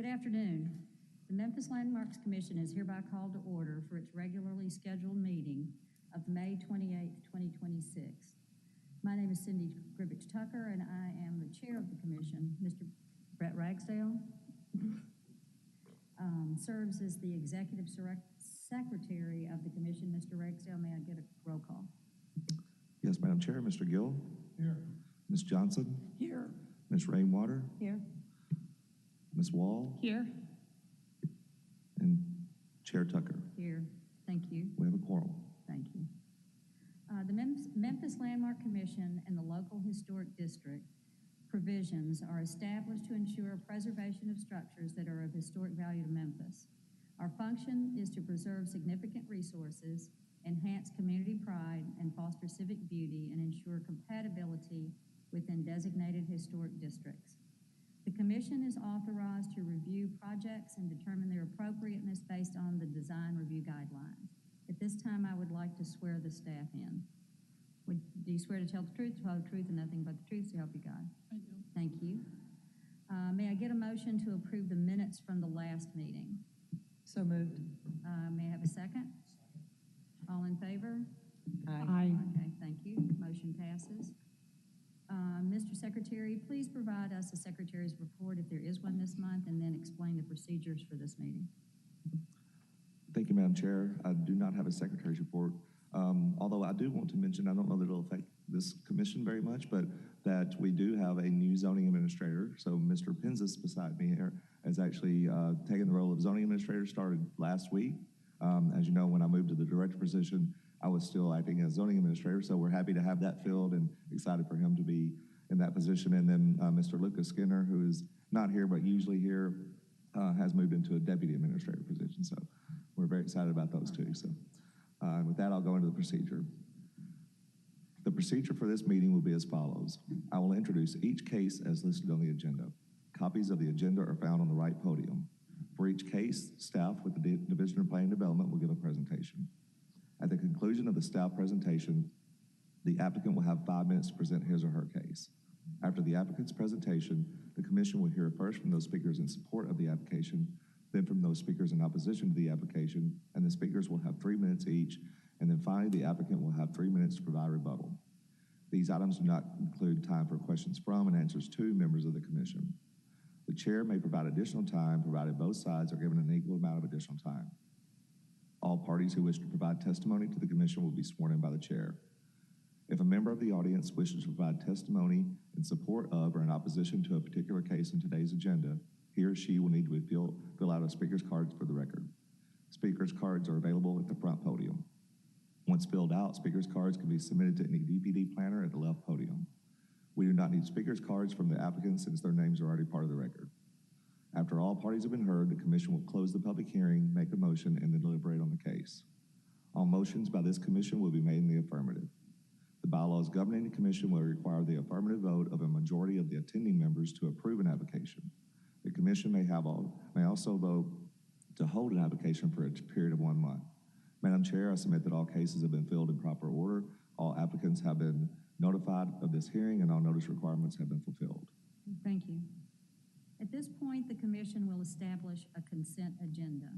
Good afternoon. The Memphis Landmarks Commission is hereby called to order for its regularly scheduled meeting of May 28, 2026. My name is Cindy Gribbage Tucker, and I am the chair of the commission. Mr. Brett Ragsdale serves as the executive secretary of the commission. Mr. Ragsdale, may I get a roll call? Yes, Madam Chair. Mr. Gill? Here. Ms. Johnson? Here. Ms. Rainwater? Here. Ms. Wall? Here. And Chair Tucker. Here. Thank you. We have a quorum. Thank you. The Memphis Landmark Commission and the local historic district provisions are established to ensure preservation of structures that are of historic value to Memphis. Our function is to preserve significant resources, enhance community pride, and foster civic beauty, and ensure compatibility within designated historic districts. The Commission is authorized to review projects and determine their appropriateness based on the design review guidelines. At this time, I would like to swear the staff in. Do you swear to tell the truth, the whole truth, and nothing but the truth, so help you God? I do. Thank you. May I get a motion to approve the minutes from the last meeting? So moved. May I have a second? All in favor? Aye. Okay, thank you. Motion passes. Mr. Secretary, please provide us a secretary's report if there is one this month, and then explain the procedures for this meeting. Thank you, Madam Chair. I do not have a secretary's report. Although I do want to mention, I don't know that it'll affect this commission very much, but that we do have a new zoning administrator. So Mr. Penzis beside me here has actually taken the role of zoning administrator, started last week. As you know, when I moved to the director position, I was still acting as zoning administrator, so we're happy to have that filled and excited for him to be in that position. And then Mr. Lucas Skinner, who is not here but usually here, has moved into a deputy administrator position. So we're very excited about those two. So with that, I'll go into the procedure. The procedure for this meeting will be as follows. I will introduce each case as listed on the agenda. Copies of the agenda are found on the right podium. For each case, staff with the Division of Planning and Development will give a presentation. At the conclusion of the staff presentation, the applicant will have 5 minutes to present his or her case. After the applicant's presentation, the commission will hear first from those speakers in support of the application, then from those speakers in opposition to the application, and the speakers will have 3 minutes each, and then finally the applicant will have 3 minutes to provide rebuttal. These items do not include time for questions from and answers to members of the commission. The chair may provide additional time, provided both sides are given an equal amount of additional time. All parties who wish to provide testimony to the commission will be sworn in by the chair. If a member of the audience wishes to provide testimony in support of or in opposition to a particular case in today's agenda, he or she will need to fill out a speaker's card for the record. Speaker's cards are available at the front podium. Once filled out, speaker's cards can be submitted to any DPD planner at the left podium. We do not need speaker's cards from the applicants since their names are already part of the record. After all parties have been heard, the commission will close the public hearing, make a motion, and then deliberate on the case. All motions by this commission will be made in the affirmative. The bylaws governing the commission will require the affirmative vote of a majority of the attending members to approve an application. The commission may also vote to hold an application for a period of 1 month. Madam Chair, I submit that all cases have been filled in proper order. All applicants have been notified of this hearing, and all notice requirements have been fulfilled. Thank you. At this point, the commission will establish a consent agenda.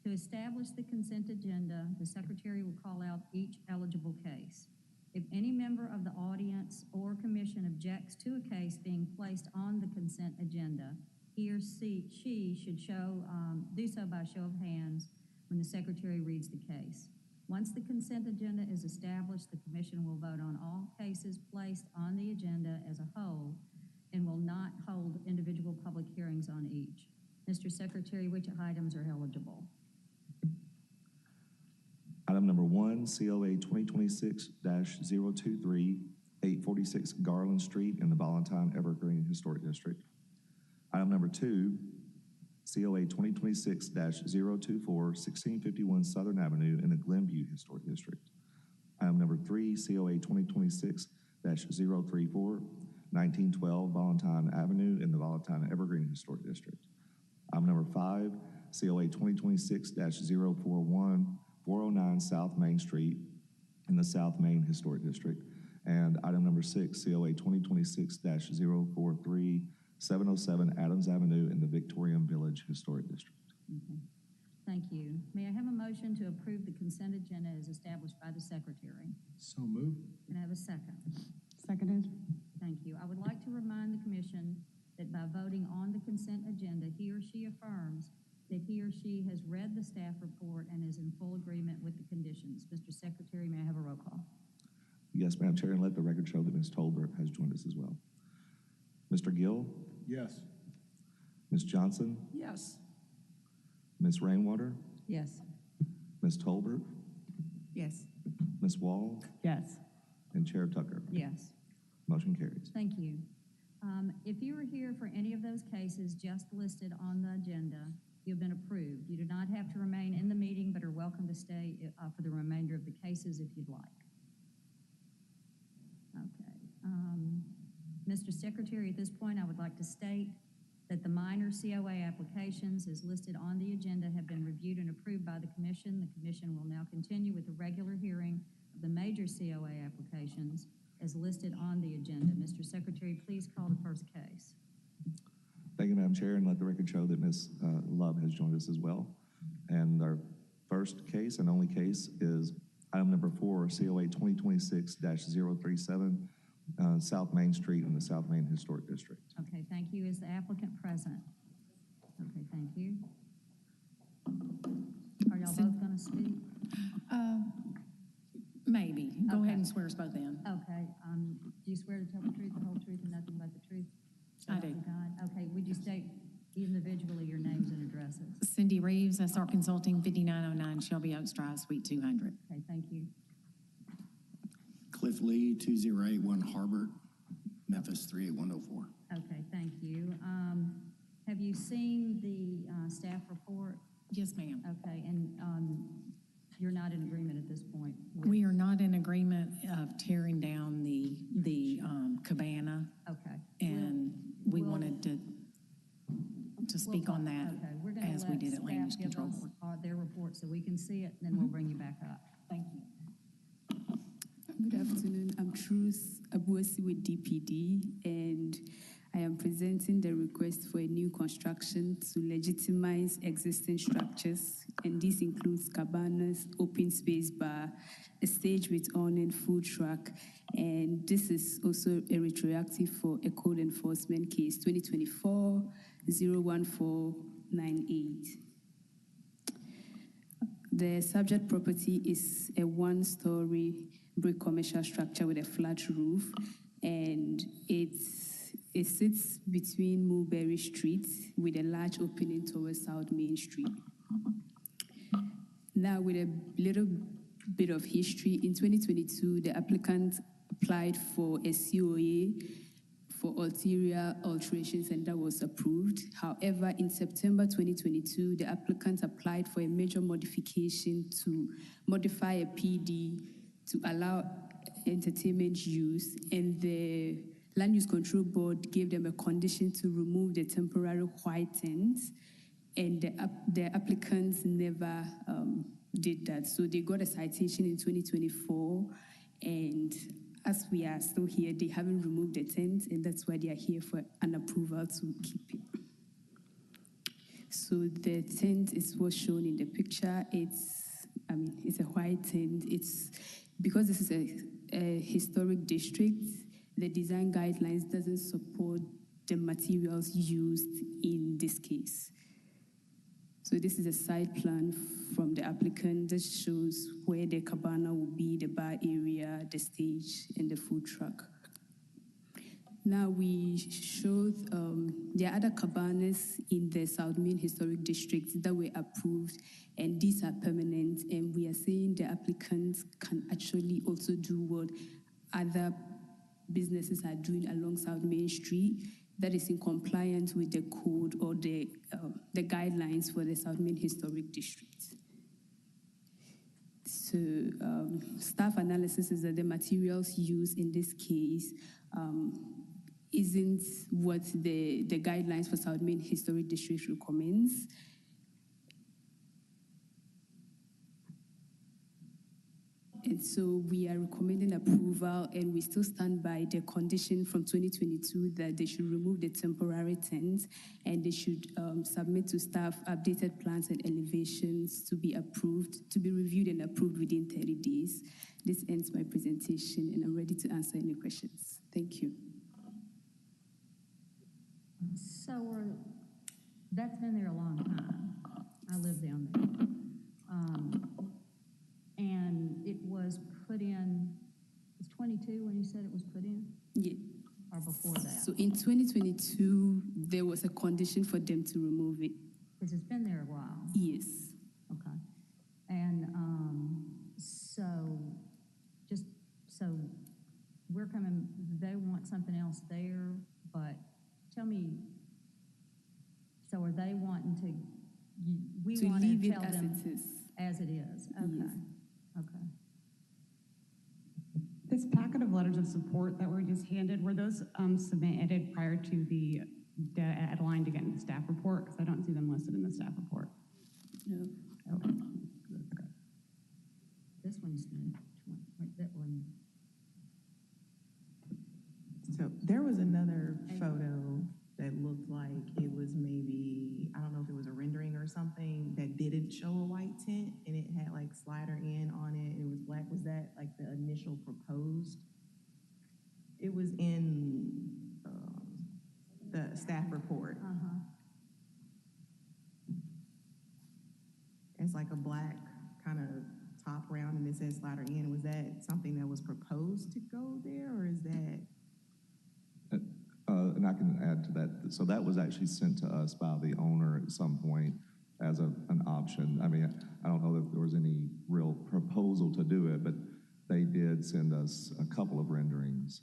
To establish the consent agenda, the secretary will call out each eligible case. If any member of the audience or commission objects to a case being placed on the consent agenda, he or she should do so by show of hands when the secretary reads the case. Once the consent agenda is established, the commission will vote on all cases placed on the agenda as a whole and will not hold individual public hearings on each. Mr. Secretary, which items are eligible? Item number 1, COA 2026-023, 846 Garland Street in the Valentine Evergreen Historic District. Item number 2, COA 2026-024, 1651 Southern Avenue in the Glenview Historic District. Item number 3, COA 2026-034, 1912 Valentine Avenue in the Valentine Evergreen Historic District. Item number 5, COA 2026-041, 409 South Main Street in the South Main Historic District. And item number 6, COA 2026-043, 707 Adams Avenue in the Victorian Village Historic District. Okay. Thank you. May I have a motion to approve the consent agenda as established by the secretary? So moved. Can I have a second? Seconded. Thank you. I would like to remind the commission that by voting on the consent agenda, he or she affirms that he or she has read the staff report and is in full agreement with the conditions. Mr. Secretary, may I have a roll call? Yes, Madam Chair, and let the record show that Ms. Tolbert has joined us as well. Mr. Gill, Yes. Ms. Johnson, Yes. Ms. Rainwater, Yes. Ms. Tolbert, Yes. Ms. Wall, Yes. and Chair Tucker. Yes. Motion carries. Thank you. If you are here for any of those cases just listed on the agenda, you've been approved. You do not have to remain in the meeting, but are welcome to stay for the remainder of the cases if you'd like. Okay. Mr. Secretary, at this point, I would like to state that the minor COA applications as listed on the agenda have been reviewed and approved by the commission. The commission will now continue with the regular hearing of the major COA applications as listed on the agenda. Mr. Secretary, please call the first case. Thank you, Madam Chair, and let the record show that Ms. Love has joined us as well. And our first case and only case is item number 4, COA 2026-037, South Main Street in the South Main Historic District. Okay, thank you. Is the applicant present? Okay, thank you. Are y'all both going to speak? Maybe. Go Okay. ahead and swear us both in. Okay, do you swear to tell the truth, the whole truth, and nothing but the truth? So I help do. you God? Okay, would you state individually your names and addresses? Cindy Reeves, SR Consulting, 5909 Shelby Oaks Drive, Suite 200. Okay, thank you. Cliff Lee, 2081 Harbert, Memphis 38104. Okay, thank you. Have you seen the staff report? Yes, ma'am. Okay, and you're not in agreement at this point? We are not in agreement of tearing down the cabana, Okay. and we we'll- wanted to speak on that Okay, we're gonna as we let did at Land Use staff give Control us, Board. their report so we can see it, and then we'll bring you back up. Thank you. Good afternoon. I'm Truth Abuasi with DPD, and I am presenting the request for a new construction to legitimize existing structures, and this includes cabanas, open space bar, a stage with awning, food truck, and this is also a retroactive for a code enforcement case 2024-01498. The subject property is a one-story brick commercial structure with a flat roof, and it sits between Mulberry Street with a large opening towards South Main Street. Now, with a little bit of history, in 2022, the applicant applied for a COA for ulterior alterations, and that was approved. However, in September 2022, the applicant applied for a major modification to modify a PD to allow entertainment use, and the Land Use Control Board gave them a condition to remove the temporary white tents, and the applicants never did that. So they got a citation in 2024, and as we are still here, they haven't removed the tent, and that's why they are here for an approval to keep it. So the tent is what's shown in the picture. It's a white tent. It's because this is a historic district, the design guidelines doesn't support the materials used in this case. So this is a site plan from the applicant that shows where the cabana will be, the bar area, the stage, and the food truck. Now we showed there are other cabanas in the South Main Historic District that were approved, and these are permanent, and we are saying the applicants can actually also do what other businesses are doing along South Main Street that is in compliance with the code or the guidelines for the South Main Historic District. So staff analysis is that the materials used in this case isn't what the guidelines for South Main Historic District recommends. And tent. So we are recommending approval, and we still stand by the condition from 2022 that they should remove the temporary tent, and they should submit to staff updated plans and elevations to be approved, to be reviewed and approved within 30 days. This ends my presentation, and I'm ready to answer any questions. Thank you. So that's been there a long time. I live down there. And it was put in, it's 22 when you said it was put in? Yeah. Or before that? So in 2022, there was a condition for them to remove it. Because it's been there a while. Yes. Okay. And so we're coming, they want something else there, but tell me, so are they wanting to, we To want to leave it tell as them it is. as it is? Okay. Yes. Okay. This packet of letters of support that were just handed, were those submitted prior to the deadline to get in the staff report? Because I don't see them listed in the staff report. No. Okay. This one's new. That one. So there was another photo that looked like it was maybe, I don't know if it was a rendering or something, that didn't show a white tent, and it had like slider in on it, and it was black. Was that like the initial proposed? It was in the staff report. It's like a black kind of top round, and it says slider in. Was that something that was proposed to go there, or is that? And I can add to that. So that was actually sent to us by the owner at some point as an option. I mean, I don't know if there was any real proposal to do it, but they did send us a couple of renderings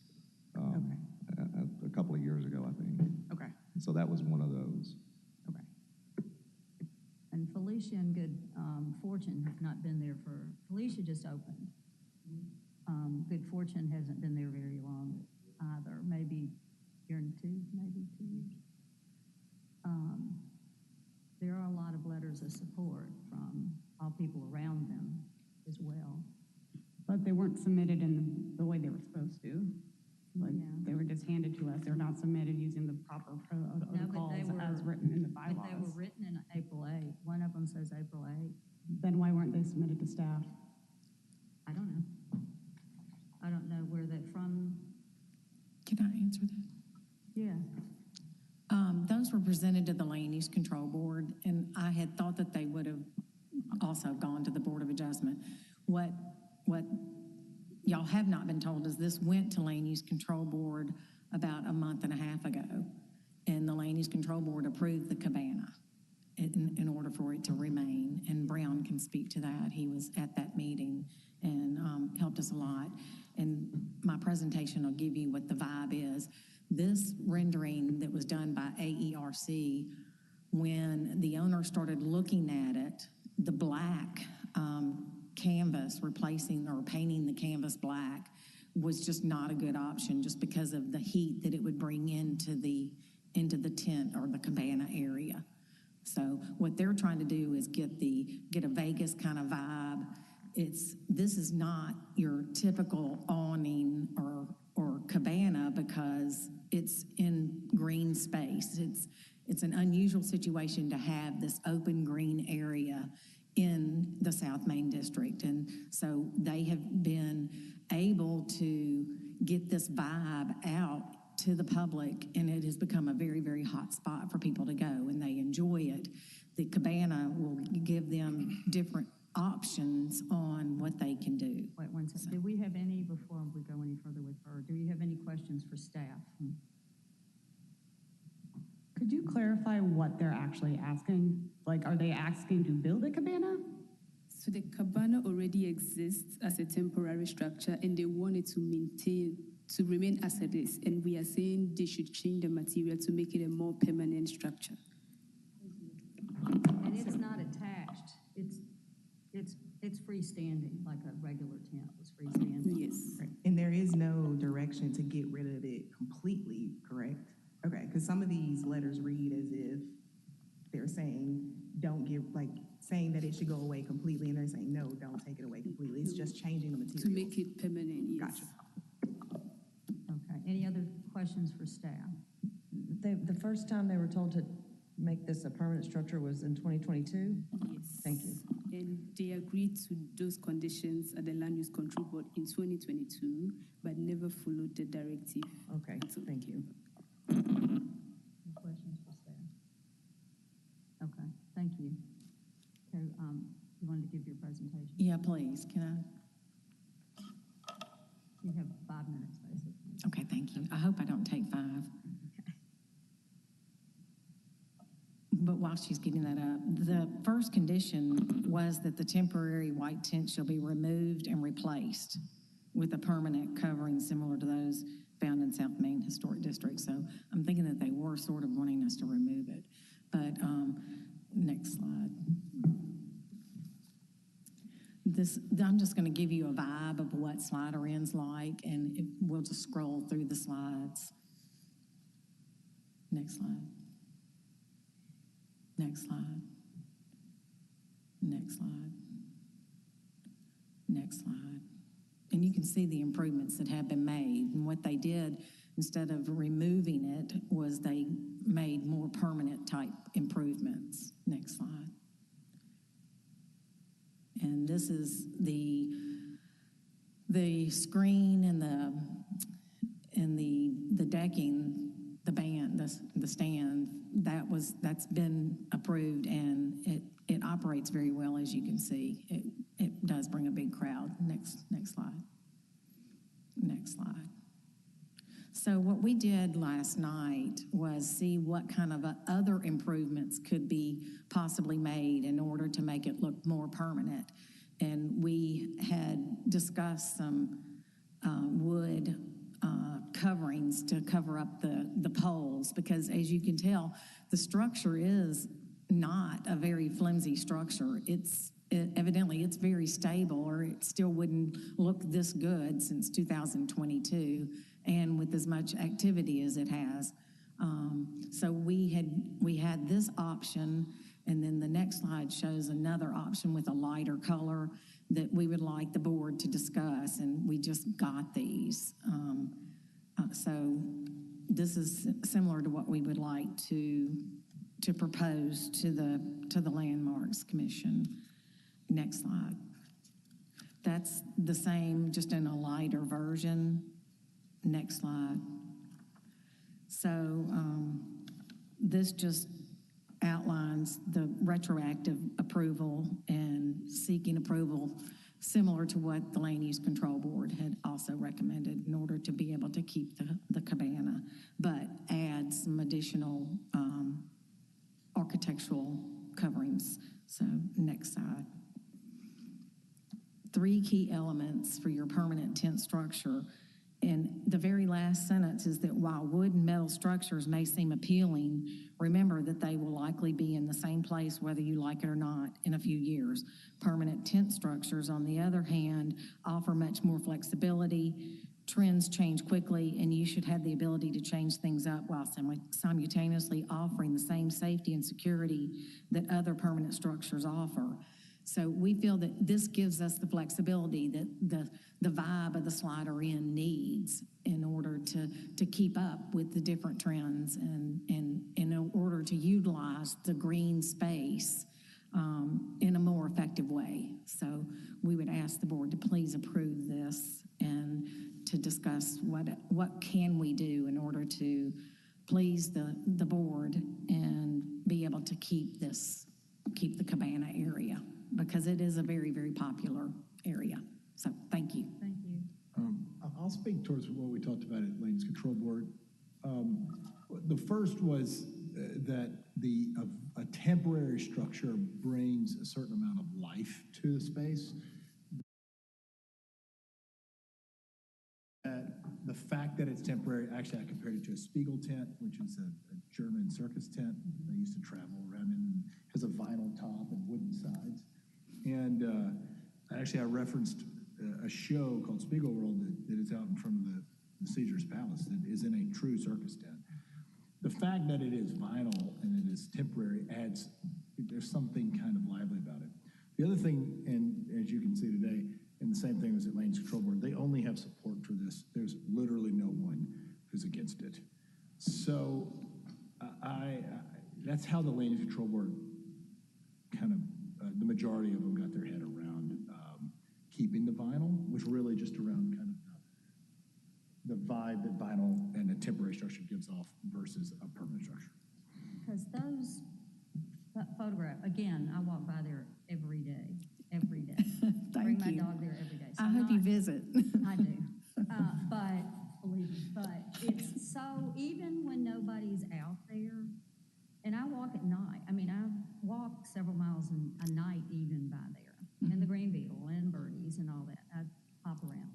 a couple of years ago, I think. Okay. And so that was one of those. Okay. And Felicia and Good Fortune have not been there for, Felicia just opened. Good Fortune hasn't been there very long either, maybe year and maybe 2 years. There are a lot of letters of support from all people around them as well. But they weren't submitted in the way they were supposed to. Like, Yeah. they were just handed to us. They're not submitted using the proper protocols as written in the bylaws. But they were written in April 8. One of them says April 8. Then why weren't they submitted to staff? I don't know. I don't know where they're from. Can I answer that? Yeah. Those were presented to the Land Use Control Board, and I had thought that they would have also gone to the Board of Adjustment. What y'all have not been told is this went to Land Use Control Board about a month and a half ago, and the Land Use Control Board approved the cabana in order for it to remain, and Brown can speak to that. He was at that meeting and helped us a lot, and my presentation will give you what the vibe is. This rendering that was done by AERC, when the owner started looking at it, the black canvas, replacing or painting the canvas black, was just not a good option, just because of the heat that it would bring into the tent or the cabana area. So what they're trying to do is get a Vegas kind of vibe. This is not your typical awning or cabana, because it's in green space. It's an unusual situation to have this open green area in the South Main District. And so they have been able to get this vibe out to the public, and it has become a very, very hot spot for people to go, and they enjoy it. The cabana will give them different options on what they can do. Wait one second. Do we have any, before we go any further with her, do you have any questions for staff? Could you clarify what they're actually asking? Like, are they asking to build a cabana? So the cabana already exists as a temporary structure, and they want it to remain as it is. And we are saying they should change the material to make it a more permanent structure. And it's not attached. It's freestanding, like a regular tent was freestanding. Yes. Right. And there is no direction to get rid of it completely, correct? Okay, because some of these letters read as if they're saying don't give, like, saying that it should go away completely, and they're saying, no, don't take it away completely. It's just changing the material. To make it permanent, yes. Gotcha. Okay, any other questions for staff? The first time they were told to make this a permanent structure was in 2022? Yes. Thank you. And they agreed to those conditions at the Land Use Control Board in 2022, but never followed the directive. Okay, thank you. Any questions for staff? Okay, thank you. Okay, you wanted to give your presentation? Yeah, please, can You have 5 minutes, basically. I? Okay, thank you. I hope I don't take 5. But while she's getting that up, the first condition was that the temporary white tent shall be removed and replaced with a permanent covering similar to those found in South Main Historic District. So I'm thinking that they were sort of wanting us to remove it. But next slide. I'm just going to give you a vibe of what slider in's like, and we'll just scroll through the slides. Next slide. Next slide. Next slide. Next slide. And you can see the improvements that have been made. And what they did, instead of removing it, was they made more permanent type improvements. Next slide. And this is the screen and the decking, the band, the stand, that's been approved, and it operates very well, as you can see. It does bring a big crowd. Next slide. Next slide. So what we did last night was see what kind of other improvements could be possibly made in order to make it look more permanent. And we had discussed some wood coverings to cover up the poles, because as you can tell, the structure is not a very flimsy structure. Evidently it's very stable, or it still wouldn't look this good since 2022, and with as much activity as it has. So we had this option, and then the next slide shows another option with a lighter color that we would like the board to discuss, and we just got these. So this is similar to what we would like to propose to the Landmarks Commission. Next slide. That's the same, just in a lighter version. Next slide. So this just outlines the retroactive approval and seeking approval similar to what the Land Use Control Board had also recommended in order to be able to keep the cabana, but add some additional architectural coverings. So next slide. 3 key elements for your permanent tent structure. And the very last sentence is that while wood and metal structures may seem appealing, remember that they will likely be in the same place whether you like it or not in a few years. Permanent tent structures, on the other hand, offer much more flexibility. Trends change quickly, and you should have the ability to change things up while simultaneously offering the same safety and security that other permanent structures offer. So we feel that this gives us the flexibility that the vibe of the slider in needs in order to keep up with the different trends and in order to utilize the green space in a more effective way. So we would ask the board to please approve this and to discuss what can we do in order to please the board and be able to keep the cabana area, because it is a very, very popular area. So thank you. Thank you. I'll speak towards what we talked about at Land Use Control Board. The first was that a temporary structure brings a certain amount of life to the space. The fact that it's temporary, actually I compared it to a Spiegel tent, which is a German circus tent they used to travel around in, has a vinyl top and wooden sides. And actually I referenced a show called Spiegel World that is out in front of the Caesar's Palace that is in a true circus tent. The fact that it is vinyl and it is temporary adds there's something kind of lively about it. The other thing, and as you can see today, and the same thing as at Land Use Control Board, they only have support for this. There's literally no one who's against it. So that's how the Land Use Control Board kind of, the majority of them got their head around keeping the vinyl, which really just around kind of the vibe that vinyl and a temporary structure gives off versus a permanent structure. Because those photograph, again, I walk by there every day. Bring my dog there every day. So I hope you visit. I do. But, believe me, but it's so, even when nobody's out there, and I walk at night. I mean, I walk several miles a night even by there, and the green beetle and birdies and all that. I hop around.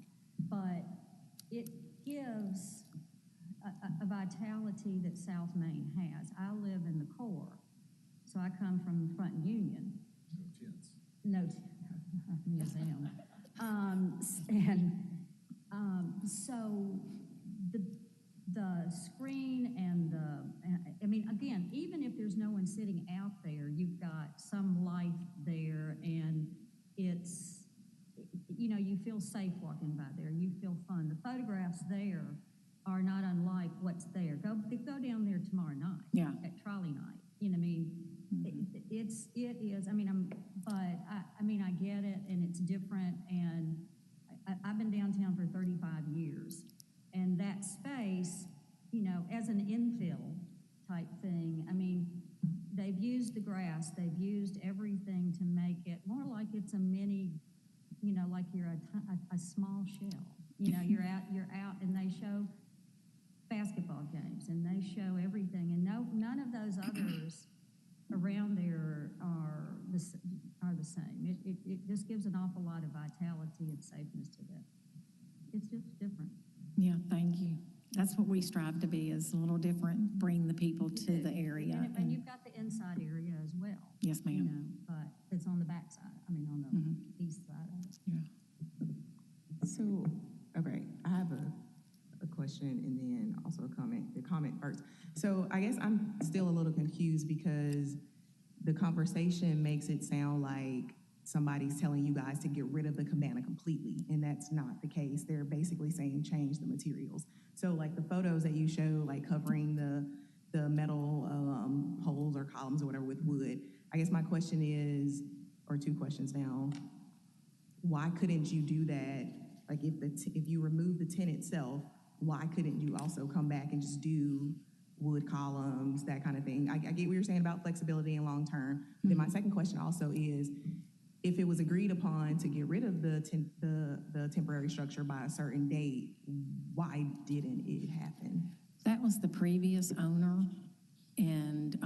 But it gives a vitality that South Main has. I live in the core, so I come from Front Union. No museum. So the screen and I mean, again, even if there's no one sitting out there, you've got some life there, and it's, you know, you feel safe walking by there. You feel fun. The photographs there are not unlike what's there. Go down there tomorrow night. Yeah. At trolley night. You know what I mean? It is. I mean, I get it, and it's different. And I've been downtown for 35 years, and that space, you know, as an infill type thing. I mean, they've used the grass, they've used everything to make it more like it's a mini, you know, like you're a small shell. You know, you're out, and they show basketball games, and they show everything, and none of those others around there are the same. It just gives an awful lot of vitality and safeness to that. It's just different. Yeah, thank you. That's what we strive to be, is a little different, bring the people to the area. And you've got the inside area as well. Yes, ma'am. You know, but it's on the back side. I mean, on the east side of it. Yeah. So, okay, I have a question and then also a comment. The comment first. So I guess I'm still a little confused because the conversation makes it sound like somebody's telling you guys to get rid of the cabana completely, and that's not the case. They're basically saying change the materials. So like the photos that you show, like covering the metal poles or columns or whatever with wood, I guess my question is, or two questions now, why couldn't you do that? Like if you remove the tent itself, why couldn't you also come back and just do wood columns, that kind of thing? I get what you're saying about flexibility and long term. Then my second question also is, if it was agreed upon to get rid of the temporary structure by a certain date, why didn't it happen? That was the previous owner, and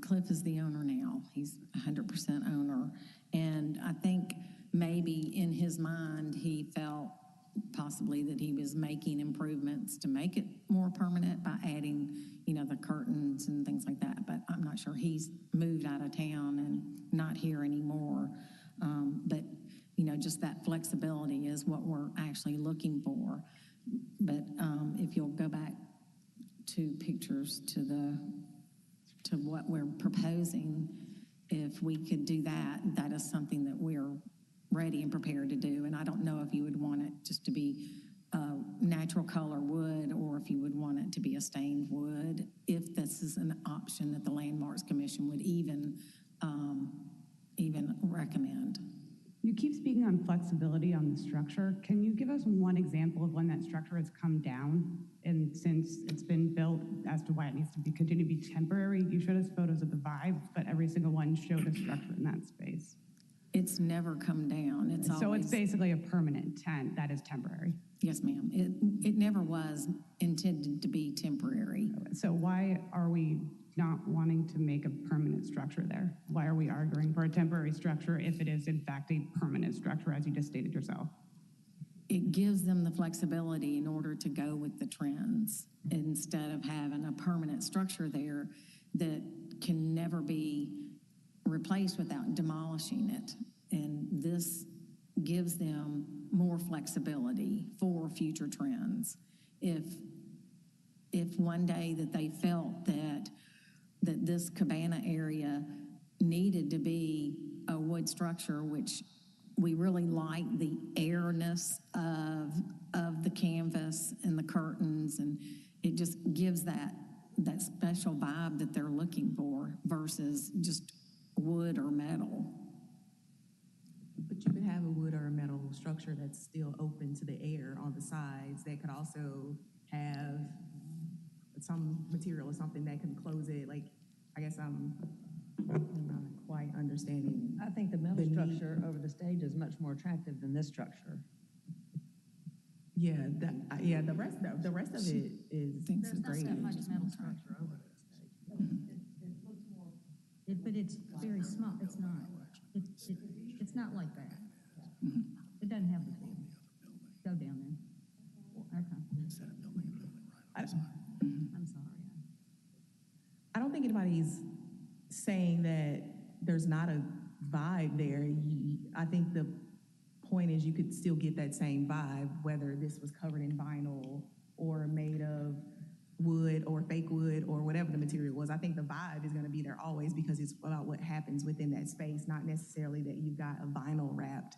Cliff is the owner now. He's 100% owner. And I think maybe in his mind, he felt possibly that he was making improvements to make it more permanent by adding, you know, the curtains and things like that. But I'm not sure. He's moved out of town and not here anymore. But, you know, just that flexibility is what we're actually looking for. But if you'll go back to pictures to what we're proposing, if we could do that, that is something that we're ready and prepared to do. And I don't know if you would want it just to be natural color wood, or if you would want it to be a stained wood, if this is an option that the Landmarks Commission would even recommend. You keep speaking on flexibility on the structure. Can you give us one example of when that structure has come down? And since it's been built, as to why it needs to be continue to be temporary, you showed us photos of the vibe, but every single one showed a structure in that space. It's never come down. It's so always, it's basically a permanent tent that is temporary. Yes, ma'am. It never was intended to be temporary. So why are we not wanting to make a permanent structure there? Why are we arguing for a temporary structure if it is in fact a permanent structure, as you just stated yourself? It gives them the flexibility in order to go with the trends, instead of having a permanent structure there that can never be replaced without demolishing it. And this gives them more flexibility for future trends. If one day that they felt that this cabana area needed to be a wood structure, which we really like the airness of the canvas and the curtains, and it just gives that special vibe that they're looking for versus just wood or metal. But you could have a wood or a metal structure that's still open to the air on the sides that could also have some material or something that can close it. Like, I guess I'm not quite understanding. I think the metal The need- structure over the stage is much more attractive than this structure. Yeah, the rest of it is There's not great. that much metal structure over the stage. It looks more, but it's very small. It's not. It's not like that. It doesn't have the feel. Go down there. Okay. I'm sorry. I don't think anybody's saying that there's not a vibe there. I think the point is you could still get that same vibe, whether this was covered in vinyl or made of wood or fake wood or whatever the material was. I think the vibe is going to be there always because it's about what happens within that space, not necessarily that you've got a vinyl wrapped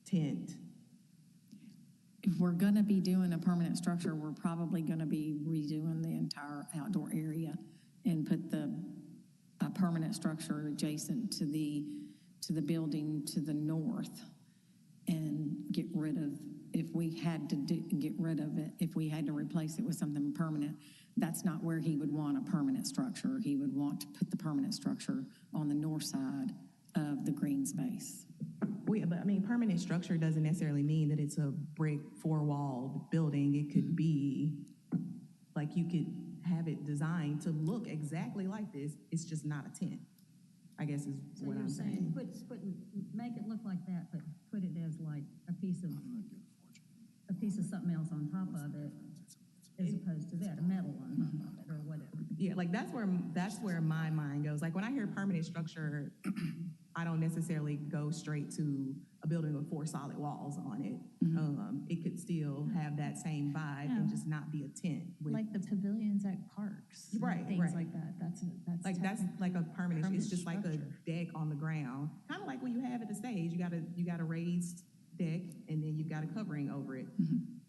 tent. If we're going to be doing a permanent structure, we're probably going to be redoing the entire outdoor area and put a permanent structure adjacent to the building to the north and get rid of, if we had to get rid of it, if we had to replace it with something permanent, that's not where he would want a permanent structure. He would want to put the permanent structure on the north side of the green space. But I mean, permanent structure doesn't necessarily mean that it's a brick four-walled building. It could be, like, you could have it designed to look exactly like this. It's just not a tent, I guess is So what you're I'm saying. make it look like that, but put it as like a piece of something else on top of it, as opposed to that, a metal on top of it or whatever. Yeah, like that's where my mind goes. Like when I hear permanent structure, I don't necessarily go straight to a building with 4 solid walls on it. It could still have that same vibe and just not be a tent. With, Like the pavilions at parks. and Right, Things right. like that. That's that's like a permanent. It's just like structure. a deck on the ground, kind of like what you have at the stage. You got a raised deck, and then you've got a covering over it,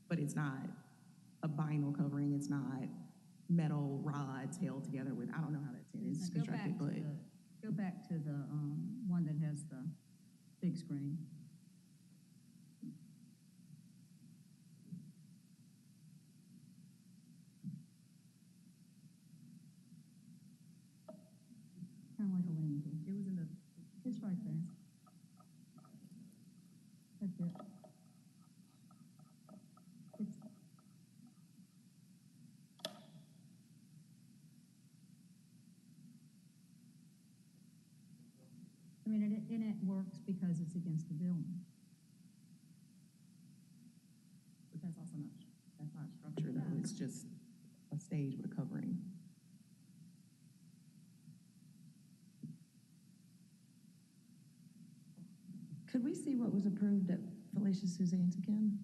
but it's not a vinyl covering. It's not metal rods held together with. I don't know how that tent is constructed, but Go back to the one that has the big screen. Kind of like a landing page. it was in the. It's right there. That's it. It's, I mean, it works because it's against the building. But that's also not. That's not structure though. It's just a stage with a covering. Could we see what was approved at Felicia Suzanne's again?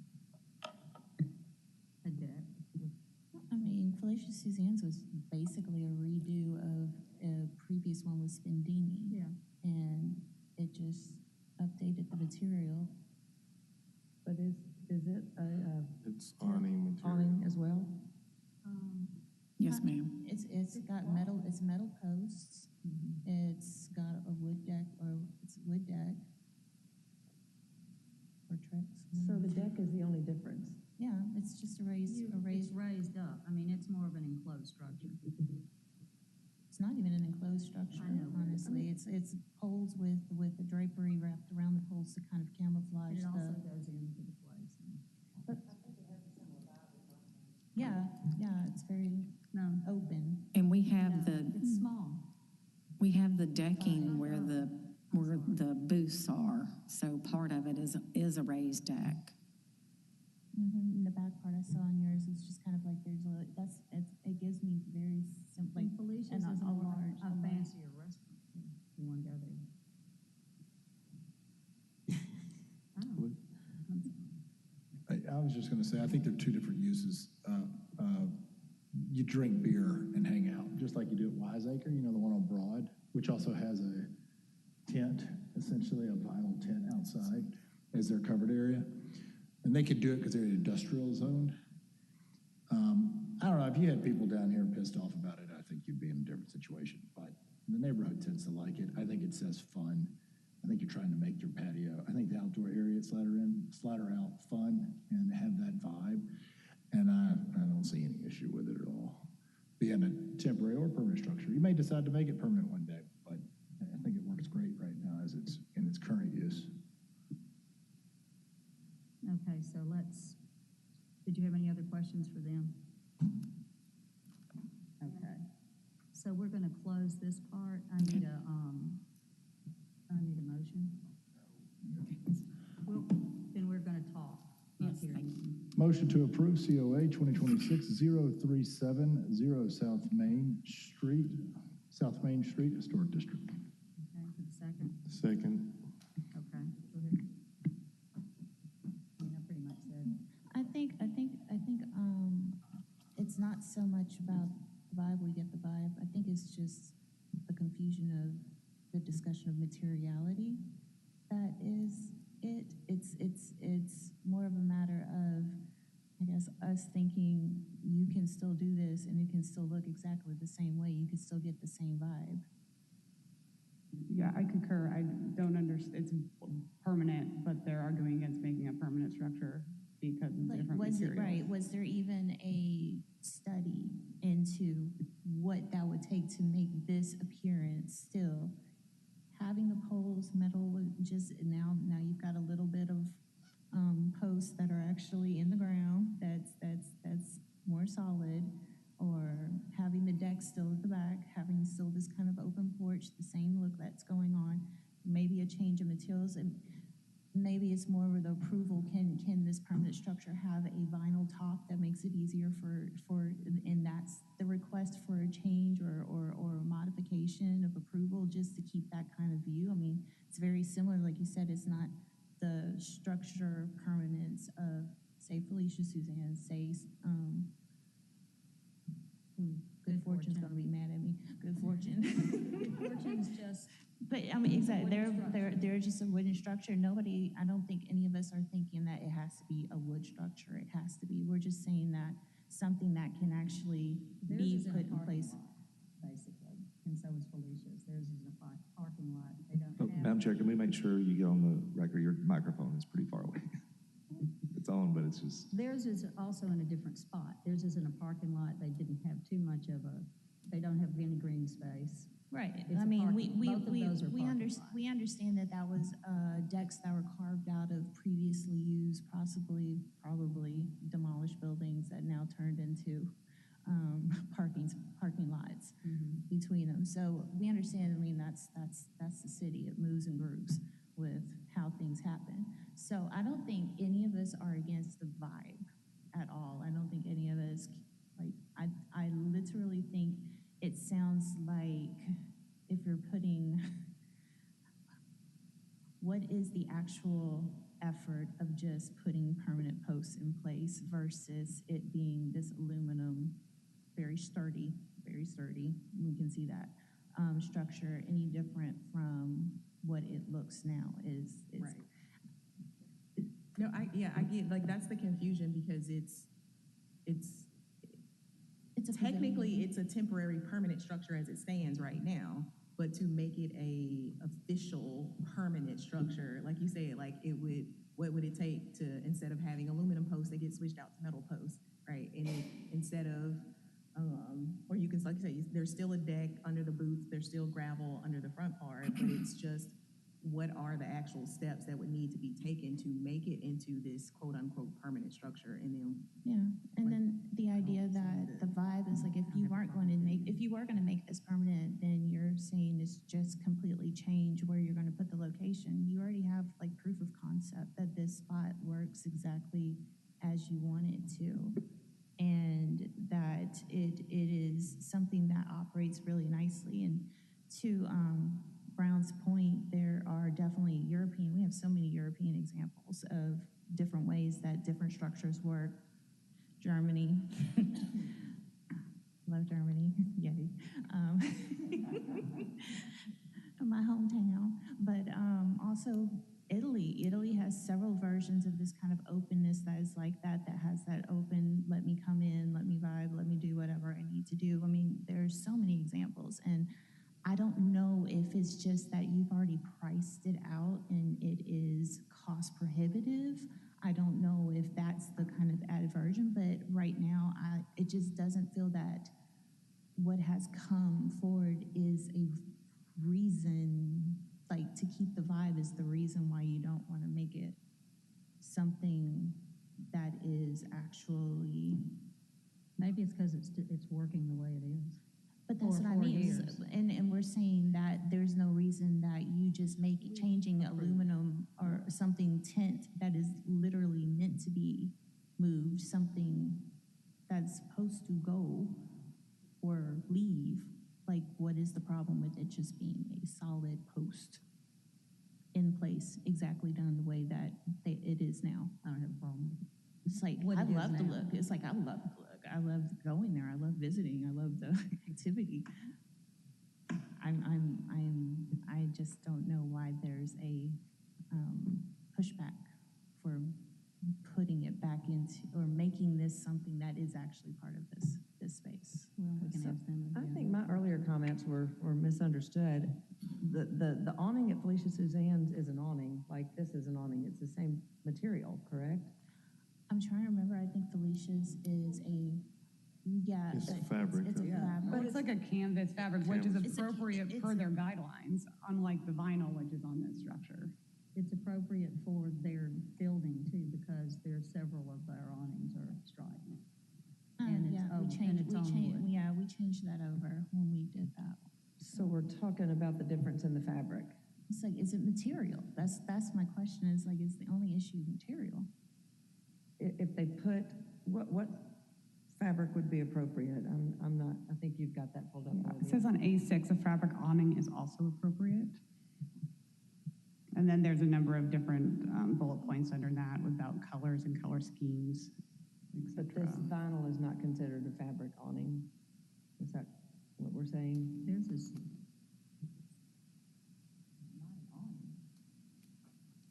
A deck. I mean, Felicia Suzanne's was basically a redo of a previous one with Spindini. Yeah. And it just updated the material. But is it a It's awning material. awning as well? Yes, ma'am. It's got metal, it's metal posts. It's got a wood deck, or it's a wood deck. Or tricks. So the deck is the only difference. Yeah, it's just a raised, It's raised up. I mean, it's more of an enclosed structure. it's not even an enclosed structure, I know, but honestly. It's poles with the drapery wrapped around the poles to kind of camouflage It also the. goes into the place. Yeah, it's very No, open. And we have it's small. we have the decking where the booths are, so part of it is a raised deck. And the back part I saw on yours is just kind of like there's it gives me very simple, Like Felicia's and is a more large, a fancier restaurant. You want to go there? I don't know. I'm sorry. I was just going to say, I think there are 2 different uses. You drink beer and hang out, just like you do at Wiseacre, you know, the one on Broad. which also has a tent, essentially a vinyl tent outside as their covered area. And they could do it because they're industrial zoned. I don't know, if you had people down here pissed off about it, I think you'd be in a different situation. But the neighborhood tends to like it. I think it says fun. I think you're trying to make your patio, I think the outdoor area at Slider Out fun and have that vibe. And I don't see any issue with it at all, being a temporary or permanent structure. You may decide to make it permanent one day, but I think it works great right now as it's in its current use. Okay, so did you have any other questions for them? Okay, so we're gonna close this part. I need a motion. Well, then we're gonna talk. Not Yes, hear thank anything. Motion to approve COA 2026-0370 South Main Street Historic District. Okay, for the second. Second. Okay, go ahead. I mean, I pretty much said. I think, it's not so much about the vibe, we get the vibe. I think it's just the confusion of the discussion of materiality. That is it. It's more of a matter of, I guess, us thinking you can still do this and it can still look exactly the same way. You can still get the same vibe. Yeah, I concur. I don't understand, it's permanent, but they're arguing against making a permanent structure because of different materials. Was there even a study into what that would take to make this appearance still? Having the poles, metal, just now you've got a little bit of posts that are actually in the ground that's more solid, or having the deck still at the back, having still this kind of open porch, the same look that's going on, maybe a change of materials, and maybe it's more of the approval. Can this permanent structure have a vinyl top that makes it easier for and that's the request for a change or a modification of approval, just to keep that kind of view. I mean, it's very similar, like you said, it's not the structure permanence of, say, Felicia Suzanne, say, Good Fortune's gonna be mad at me. Good Fortune. Good Fortune's just. But I mean, exactly, Wooden they're just a wooden structure. Nobody, I don't think any of us are thinking that it has to be a wood structure. It has to be, we're just saying that something that can actually Theirs be is in a put in parking place. lot, basically, and so is Felicia's. Theirs is in a parking lot. They don't Oh, have. Madam Chair, can we make sure you get on the record? Your microphone is pretty far away. It's on, but it's just. Theirs is also in a different spot. Theirs is in a parking lot. They didn't have too much of they don't have any green space. Right. It's I a mean, parking- both of those are parking lots. we understand that that was decks that were carved out of previously used, probably demolished buildings that now turned into parking lots between them. So we understand. I mean, that's the city. It moves and grooves with how things happen. So I don't think any of us are against the vibe at all. I don't think any of us, like, I literally think it sounds like if you're putting, what is the actual effort of just putting permanent posts in place versus it being this aluminum, very sturdy, we can see that, structure, any different from what it looks now is Right. No, I get, like, that's the confusion, because it's a technically, it's a temporary permanent structure as it stands right now, but to make it a official permanent structure, like you said, like, what would it take to, instead of having aluminum posts, they get switched out to metal posts, right? And instead of, or you can, like you say, there's still a deck under the booth, there's still gravel under the front part, but it's just, what are the actual steps that would need to be taken to make it into this quote-unquote permanent structure? And then, yeah, and then the idea that the vibe is like, if you were going to make this permanent, then you're saying it's just completely change where you're going to put the location. You already have, like, proof of concept that this spot works exactly as you want it to, and that it is something that operates really nicely. And to Brown's point, there are definitely we have so many European examples of different ways that different structures work. Germany, love Germany, yay. My hometown, but also Italy. Italy has several versions of this kind of openness that is like that, that has that open, let me come in, let me vibe, let me do whatever I need to do. I mean, there's so many examples, and I don't know if it's just that you've already priced it out and it is cost prohibitive. I don't know if that's the kind of added version, but right now, it just doesn't feel that what has come forward is a reason, like to keep the vibe is the reason why you don't want to make it something that is actually. Maybe it's because it's working the way it is. But that's For what I 4 mean. years. And we're saying that there's no reason that you just changing aluminum or something tint that is literally meant to be moved, something that's supposed to go or leave. Like, what is the problem with it just being a solid post in place, exactly done the way that it is now? I don't have a problem with it. It's like, What I it is love the now. look. It's like, I love the look. I love going there. I love visiting. I love the activity. I just don't know why there's a pushback for putting it back into, or making this something that is actually part of this space. Well, we can ask them. I again. think my earlier comments were misunderstood. The awning at Felicia Suzanne's is an awning, like this is an awning. It's the same material, correct? I'm trying to remember. I think Felicia's is a, yeah. It's but fabric. It's a fabric. But it's like a canvas fabric, which is It's a- appropriate it's per a- their guidelines, unlike the vinyl, which is on this structure. It's appropriate for their building too, because there's several of their awnings are striped. And it's Yeah, oval, and it's on wood. yeah, we changed that over when we did that. So we're talking about the difference in the fabric. It's like, is it material? That's my question. Is like, is the only issue material? If they put, what fabric would be appropriate? I'm not, I think you've got that pulled up. It Olivia. says on A6, a fabric awning is also appropriate. And then there's a number of different bullet points under that about colors and color schemes, But etc. this vinyl is not considered a fabric awning. Is that what we're saying? Theirs is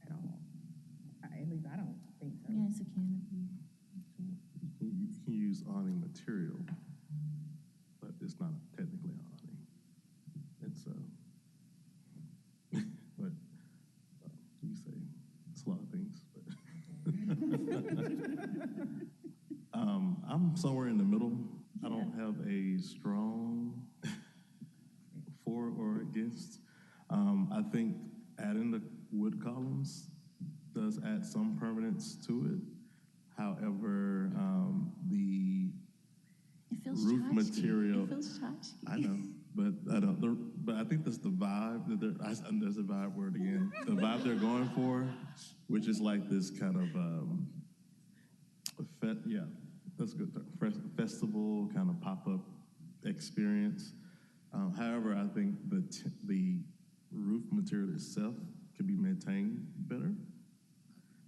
At all. At least I don't think so. Yeah, it's a canopy. You can use awning material, but it's not technically an awning. It's but you say it's a lot of things. But I'm somewhere in the middle. I don't have a strong for or against. I think adding the wood columns does add some permanence to it. However, the It feels roof tchotchke. material. It feels tchotchke. I know, but I don't. But I think that's the vibe that there's a vibe word again. The vibe they're going for, which is like this kind of that's a good term. Festival kind of pop-up experience. However, I think the roof material itself can be maintained better.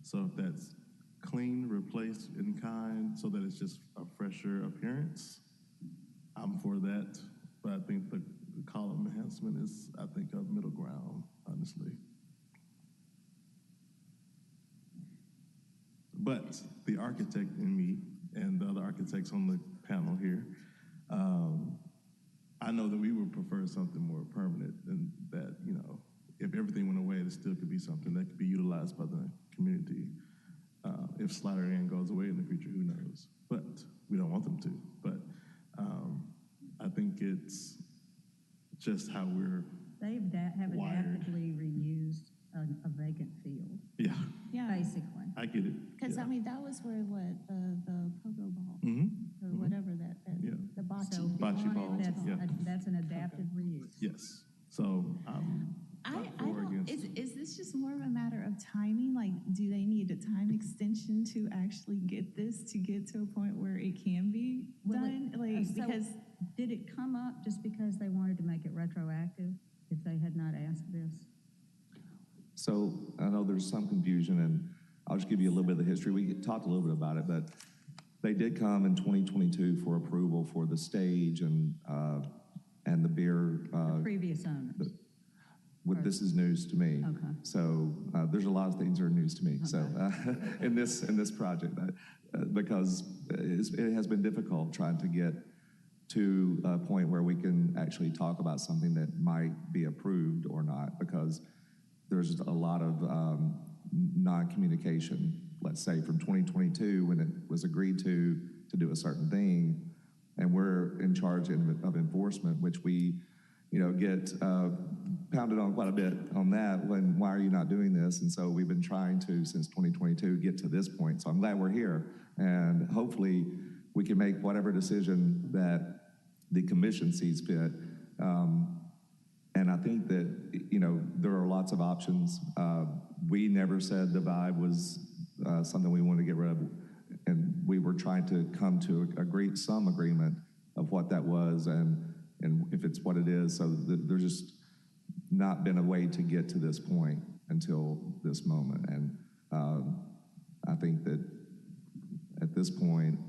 So if that's clean, replaced in kind, so that it's just a fresher appearance, I'm for that. But I think the column enhancement is, I think, a middle ground, honestly. But the architect in me and the other architects on the panel here, I know that we would prefer something more permanent than that, if everything went away, it still could be something that could be utilized by the community. If Slider Inn goes away in the future, who knows? But we don't want them to. But I think it's just how we're They have wired. adaptively reused a vacant field, Yeah, Yeah. basically. I get it. Because Yeah. I mean, that was where the pogo ball Mm-hmm. or whatever that Yeah. the bocce. So if you Bocce want ball, it, that's, yeah. that's an adaptive reuse. Yes. So I'm I not for or don't, against. is this just more of a matter of timing? Like, do they need a time extension to actually get this, to get to a point where it can be Well, done? Like, so because, did it come up just because they wanted to make it retroactive if they had not asked this? So I know there's some confusion, and I'll just give you a little bit of the history. We talked a little bit about it, but They did come in 2022 for approval for the stage and the beer. The previous owners. This is news to me. Okay. So there's a lot of things that are news to me. Okay. So in this project, because it has been difficult trying to get to a point where we can actually talk about something that might be approved or not, because there's a lot of non-communication. Let's say from 2022 when it was agreed to do a certain thing, and we're in charge of enforcement, which we, get pounded on quite a bit on that. Why are you not doing this? And so we've been trying to, since 2022, get to this point. So I'm glad we're here, and hopefully we can make whatever decision that the commission sees fit. And I think that, there are lots of options. We never said the vibe was something we wanted to get rid of, and we were trying to come to some agreement of what that was, and if it's what it is. So there's just not been a way to get to this point until this moment. And I think that at this point,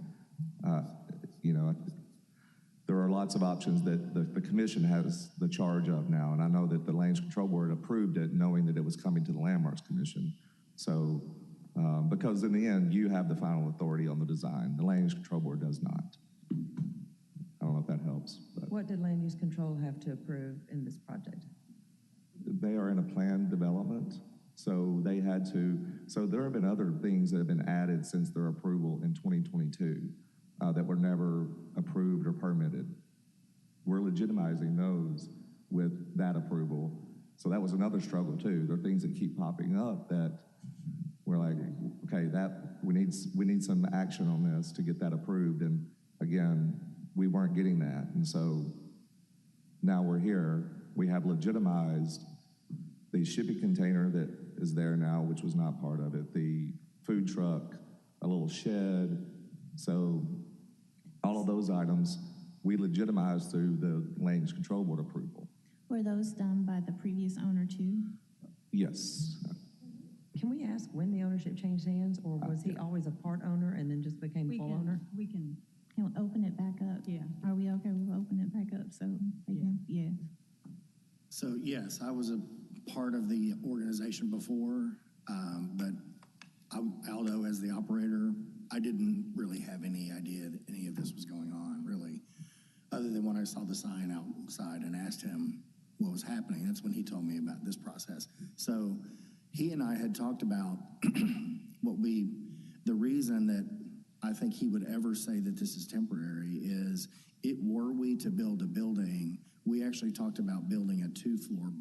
there are lots of options that the commission has the charge of now. And I know that the Land Use Control Board approved it knowing that it was coming to the Landmarks Commission. So, because in the end, you have the final authority on the design. The Land Use Control Board does not. I don't know if that helps. But What did land use control have to approve in this project? they are in a planned development. So they had to, so there have been other things that have been added since their approval in 2022 that were never approved or permitted. We're legitimizing those with that approval. So that was another struggle too. There are things that keep popping up that we're like, okay, that we need some action on this to get that approved. And again, we weren't getting that. And so now we're here. We have legitimized the shipping container that is there now, which was not part of it, the food truck, a little shed. So all of those items we legitimized through the Land Use Control Board approval. Were those done by the previous owner too? Yes. Can we ask when the ownership changed hands, or was he always a part owner and then just became full owner? We can, Can we open it back up? Yeah. Are we okay with opening it back up so they can, yeah. So yes, I was a part of the organization before, but Aldo as the operator, I didn't really have any idea that any of this was going on, really, other than when I saw the sign outside and asked him what was happening. That's when he told me about this process. So he and I had talked about the reason that I think he would ever say that this is temporary is, were we to build a building, we actually talked about building a two-floor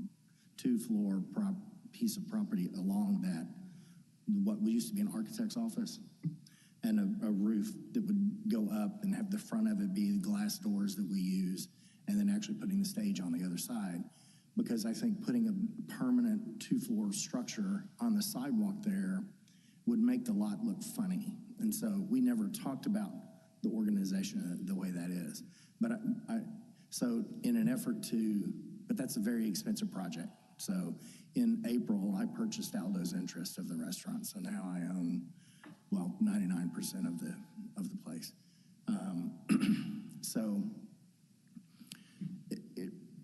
piece of property along that, what used to be an architect's office, and a roof that would go up and have the front of it be the glass doors that we use, and then actually putting the stage on the other side. Because I think putting a permanent two-floor structure on the sidewalk there would make the lot look funny. And so we never talked about the organization the way that is. But so in an effort but that's a very expensive project. So in April, I purchased Aldo's interest of the restaurant. So now I own, 99% of the place. So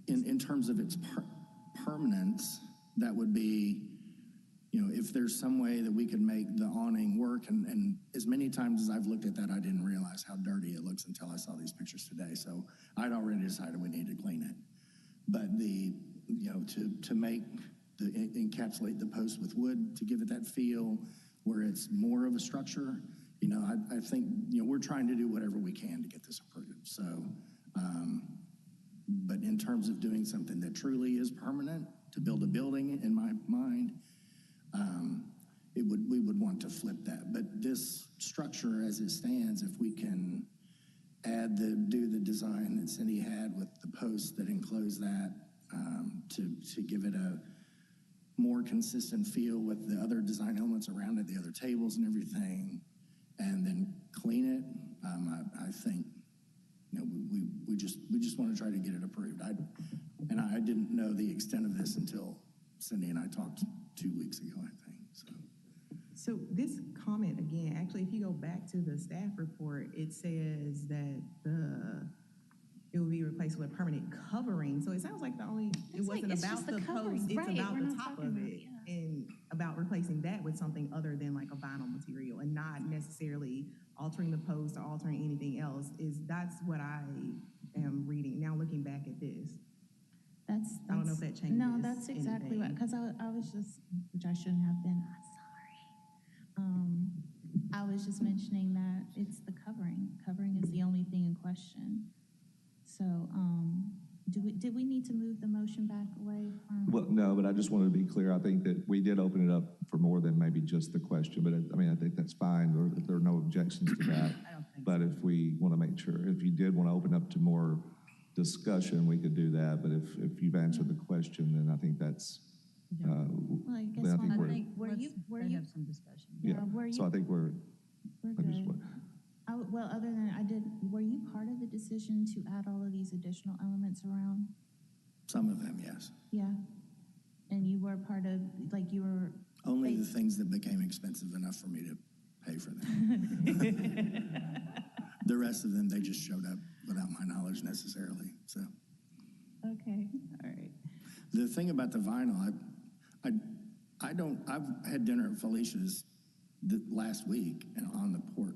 in terms of its permanence, that would be, if there's some way that we could make the awning work, and as many times as I've looked at that, I didn't realize how dirty it looks until I saw these pictures today. So I'd already decided we needed to clean it. But to encapsulate the post with wood, to give it that feel where it's more of a structure, I think, we're trying to do whatever we can to get this approved. So, but in terms of doing something that truly is permanent, to build a building, in my mind, we would want to flip that. But this structure as it stands, if we can do the design that Cindy had with the posts that enclose that, to give it a more consistent feel with the other design elements around it, the other tables and everything, and then clean it, I think, we just want to try to get it approved. I didn't know the extent of this until Cindy and I talked 2 weeks ago, I think. So this comment again, actually, if you go back to the staff report, it says that it will be replaced with a permanent covering. So it sounds like it wasn't it's about just the the covering, post, it's right, about we're the not top talking of about- it. yeah. And about replacing that with something other than like a vinyl material and not necessarily altering the post or altering anything else. That's what I am reading, now looking back at this. That's I don't know if that changes No, that's exactly what, anything. because I was just, which I shouldn't have been, I'm sorry. I was just mentioning that it's the covering. Covering is the only thing in question. So, did we need to move the motion back away from? Well, no, but I just wanted to be clear. I think that we did open it up for more than maybe just the question, but I mean, I think that's fine, or if there are no objections to that. I don't think But if we want to make sure, if you did want to open up to more discussion, we could do that. But if you've answered the question, then I think that's, Well, I guess then I think I we're, think were you- were they you- have some discussion. yeah. were So I you- think we're I just good. Well, other than were you part of the decision to add all of these additional elements around? Some of them, yes. Yeah. And you were part of, like, you were. Only the things that became expensive enough for me to pay for them. The rest of them, they just showed up without my knowledge necessarily, so. Okay, all right. The thing about the vinyl, I've had dinner at Felicia's last week and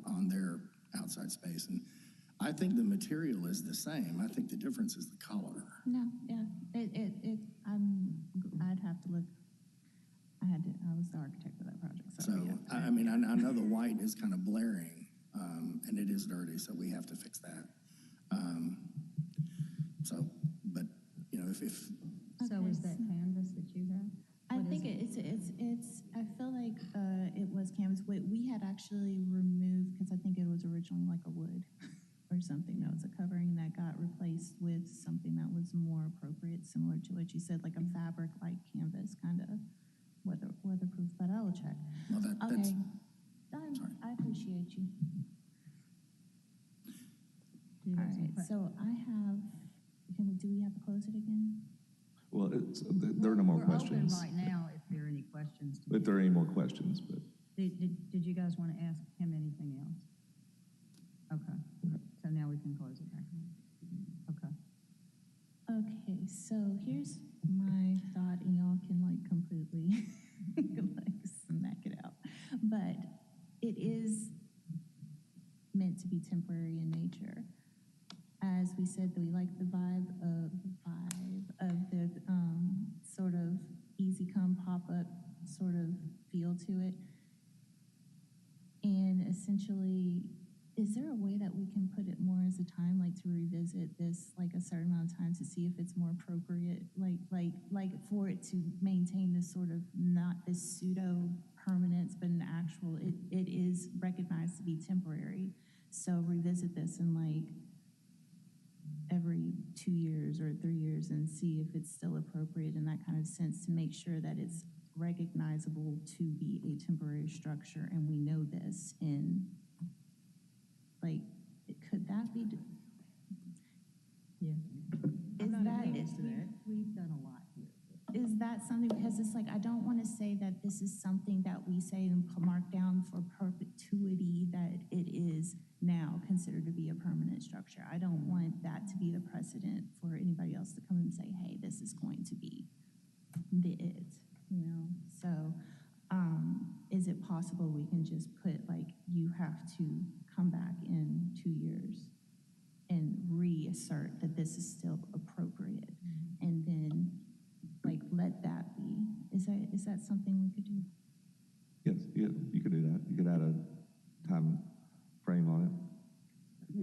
on their outside space, and I think the material is the same. I think the difference is the color. No, yeah, I'd have to look. I was the architect of that project, so. So, yeah. I mean, I know the white is kind of blaring, and it is dirty, so we have to fix that. So, but, you know, if So Okay, is that canvas that you have? I What think is it? it's, I feel like it was canvas. We had actually removed, because I think it was originally like a wood or something that was a covering that got replaced with something that was more appropriate, similar to what you said, like a fabric-like canvas, kind of weatherproof, but I will check. well, that's, Okay. sorry. I appreciate you. Do you All have some right, que- so I have, do we have to close it again? well, there are no more We're questions. open right now if there are any questions. If there are any more questions, but Did you guys want to ask him anything else? Okay, so now we can close it back. Okay. Okay, so here's my thought, and y'all can like completely like smack it out. But it is meant to be temporary in nature. As we said, that we like the vibe of the sort of easy come pop up sort of feel to it. And essentially, is there a way that we can put it more as a time, like to revisit this like a certain amount of time to see if it's more appropriate, like for it to maintain this sort of not this pseudo permanence, but an actual it is recognized to be temporary. So revisit this in like every 2 years or 3 years and see if it's still appropriate in that kind of sense to make sure that it's recognizable to be a temporary structure, and we know this in. Like, could that be? Yeah. Is We've done a lot here. is that something, because it's like, I don't want to say that this is something that we say and mark down for perpetuity, that it is now considered to be a permanent structure. I don't want that to be the precedent for anybody else to come and say, hey, this is going to be it, you know? So, is it possible we can just put, like, you have to come back in 2 years and reassert that this is still appropriate, and then, like, let that be? Is that something we could do? yes, yeah, you could do that. You could add a time frame on it.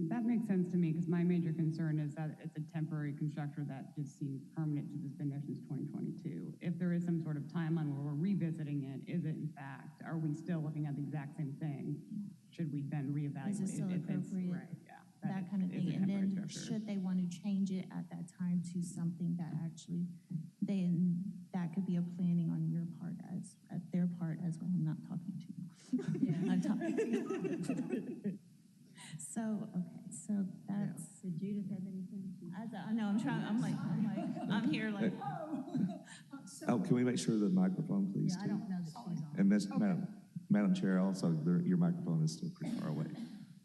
That makes sense to me, because my major concern is that it's a temporary constructor that just seems permanent, because it's been there since 2022. If there is some sort of timeline where we're revisiting it, is it in fact, are we still looking at the exact same thing? Should we then reevaluate? Is it still if it's- appropriate? Right, yeah. That kind of is thing, a and temporary then structure. should they want to change it at that time to something that actually, then that could be a planning on your part at their part as well. I'm not talking to you. Yeah. I'm talking to you. So, okay, so that's, Did Judith have anything? I know, I'm here like, Oh, can we make sure the microphone, please? Yeah, I too? don't know that she's on. And Miss, Madam, Madam Chair, also, your microphone is still pretty far away.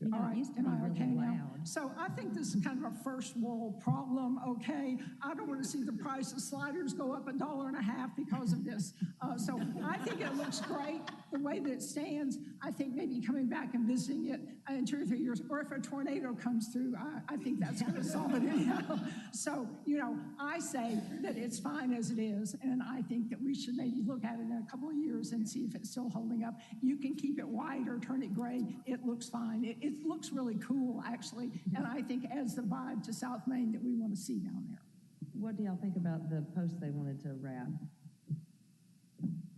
You know, All it right, used to am be I really okay now? loud. So I think this is kind of a first world problem, okay? I don't want to see the price of sliders go up $1.50 because of this. So I think it looks great the way that it stands. I think maybe coming back and visiting it in 2 or 3 years, or if a tornado comes through, I think that's going to solve it anyhow. So, you know, I say that it's fine as it is, and I think that we should maybe look at it in a couple of years and see if it's still holding up. You can keep it white or turn it gray. It looks fine. It looks really cool, actually, and I think adds the vibe to South Main that we want to see down there. What do y'all think about the post they wanted to wrap?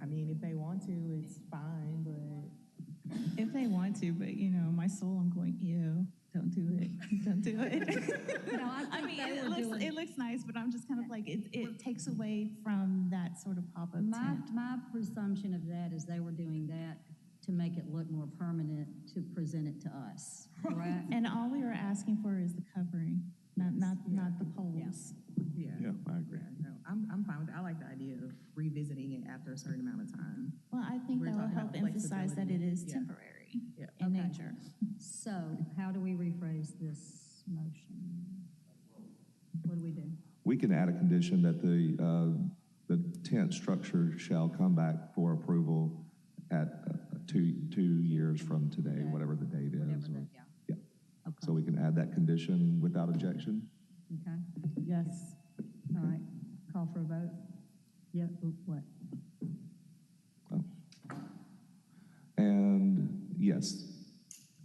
I mean, if they want to, it's fine, but If they want to, but you know, my soul, I'm going, ew, don't do it, don't do it. No, I I think mean, they were doing. it looks nice, but I'm just kind of like, it takes away from that sort of pop-up tent. My presumption of that is they were doing that to make it look more permanent, to present it to us, correct? And all we were asking for is the covering, not the poles. yeah. Yeah, I agree. Yeah, no, I'm fine with it. I like the idea of revisiting it after a certain amount of time. Well, I think We're that will talking help about emphasize that it flexibility. is Yeah. temporary Yeah. in Okay. nature. So how do we rephrase this motion? What do we do? We can add a condition that the tent structure shall come back for approval at 2 years from today, Okay. whatever the date Whatever is. or- that, yeah. Yeah. Okay. So we can add that condition without objection? Okay, Yes. all right. Call for a vote? Yeah, what? Oh. And yes,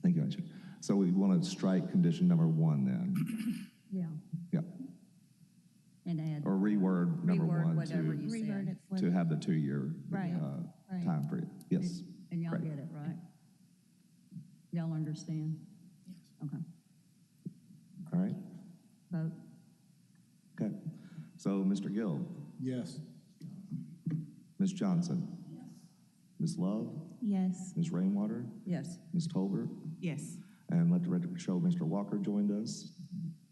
thank you, Aisha. So we want to strike condition number 1 then? Yeah, Yeah, and add. or reword number Reword 1 whatever to, you Revert said. it, flip to it. have the 2-year Right, right. time for it. Yes. And y'all Right. get it, right? Y'all understand? Yes. Okay, All right, vote. okay. So Mr. Gill, Yes. Ms. Johnson? Ms. Love? Yes. Ms. Rainwater? Yes. Ms. Tolbert? Yes. And let the record show Mr. Walker joined us.